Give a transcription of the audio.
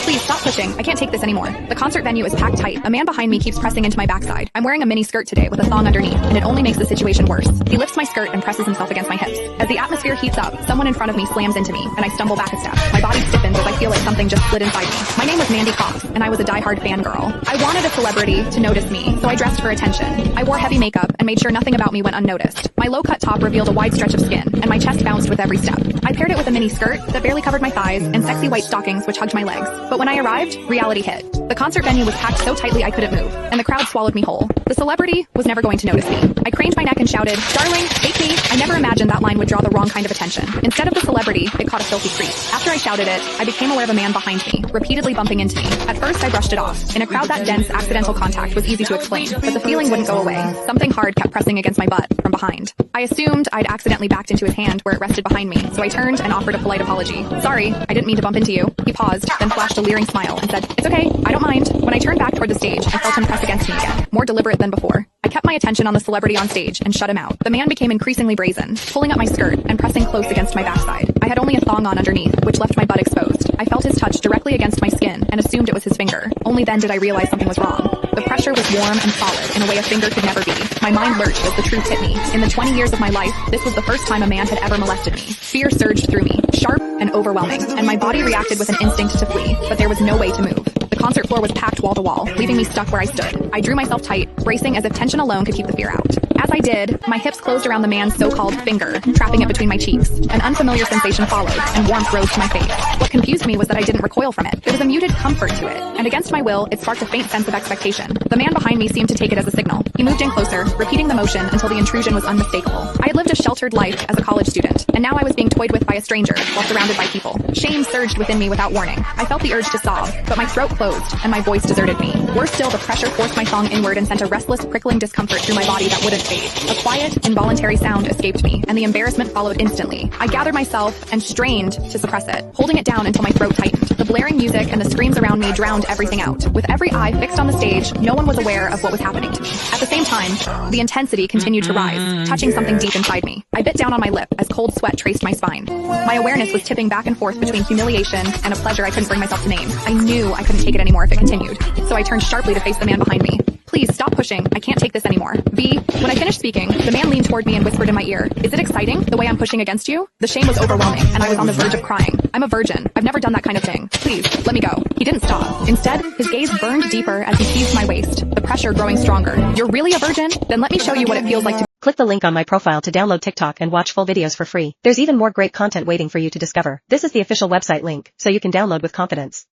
Please stop pushing. I can't take this anymore. The concert venue is packed tight. A man behind me keeps pressing into my backside. I'm wearing a mini skirt today with a thong underneath, and it only makes the situation worse. He lifts my skirt and presses himself against my hips. As the atmosphere heats up, someone in front of me slams into me, and I stumble back a step. My body stiffens as I feel like something just slid inside me. My name was Mandy Cox, and I was a diehard fangirl. I wanted a celebrity to notice me, so I dressed for attention. I wore heavy makeup and made sure nothing about me went unnoticed. My low-cut top revealed a wide stretch of skin, and my chest bounced with every step. I paired it with a mini skirt that barely covered my thighs and sexy white stockings which hugged my legs. But when I arrived, reality hit. The concert venue was packed so tightly I couldn't move, and the crowd swallowed me whole. The celebrity was never going to notice me. I craned my neck and shouted, "Darling, take me." I never imagined that line would draw the wrong kind of attention. Instead of the celebrity, it caught a filthy creep. After I shouted it, I became aware of a man behind me, repeatedly bumping into me. At first, I brushed it off. In a crowd that dense, accidental contact was easy to explain, but the feeling wouldn't go away. Something hard kept pressing against my butt from behind. I assumed I'd accidentally backed into his hand where it rested behind me, so I turned and offered a polite apology. "Sorry, I didn't mean to bump into you." He paused, then flashed a leering smile and said, "It's okay, I don't mind." When I turned back toward the stage, I felt him press against me again, more deliberate than before. I kept my attention on the celebrity on stage and shut him out. The man became increasingly brazen, pulling up my skirt and pressing close against my backside. I had only a thong on underneath, which left my butt exposed. I felt his touch directly against my skin and assumed it was his finger. Only then did I realize something was wrong. The pressure was warm and solid in a way a finger could never be. My mind lurched as the truth hit me. In the 20 years of my life, this was the first time a man had ever molested me. Fear surged through me, sharp and overwhelming, and my body reacted with an instinct to flee, but there was no way to move. The concert floor was packed wall to wall, leaving me stuck where I stood. I drew myself tight, bracing as if tension alone could keep the fear out. As I did, my hips closed around the man's so-called finger, trapping it between my cheeks. An unfamiliar sensation followed, and warmth rose to my face. What confused me was that I didn't recoil from it. There was a muted comfort to it, and against my will, it sparked a faint sense of expectation. The man behind me seemed to take it as a signal. He moved in closer, repeating the motion until the intrusion was unmistakable. I had lived a sheltered life as a college student, and now I was being toyed with by a stranger while surrounded by people. Shame surged within me without warning. I felt the urge to sob, but my throat closed, and my voice deserted me. Worse still, the pressure forced my thong inward and sent a restless, prickling discomfort through my body that wouldn't fade. A quiet, involuntary sound escaped me, and the embarrassment followed instantly. I gathered myself and strained to suppress it, holding it down until my throat tightened. The blaring music and the screams around me drowned everything out. With every eye fixed on the stage, no one was aware of what was happening to me. At the same time, the intensity continued to rise, touching something deep inside me. I bit down on my lip as cold sweat traced my spine. My awareness was tipping back and forth between humiliation and a pleasure I couldn't bring myself to name. I knew I couldn't take it anymore if it continued, so I turned sharply to face the man behind me. "Please stop pushing. I can't take this anymore." When I finished speaking, the man leaned toward me and whispered in my ear, "Is it exciting, the way I'm pushing against you?" The shame was overwhelming, and I was on the verge of crying. "I'm a virgin. I've never done that kind of thing. Please, let me go." He didn't stop. Instead, his gaze burned deeper as he seized my waist, the pressure growing stronger. "You're really a virgin? Then let me show you what it feels like to..." Click the link on my profile to download TikTok and watch full videos for free. There's even more great content waiting for you to discover. This is the official website link, so you can download with confidence.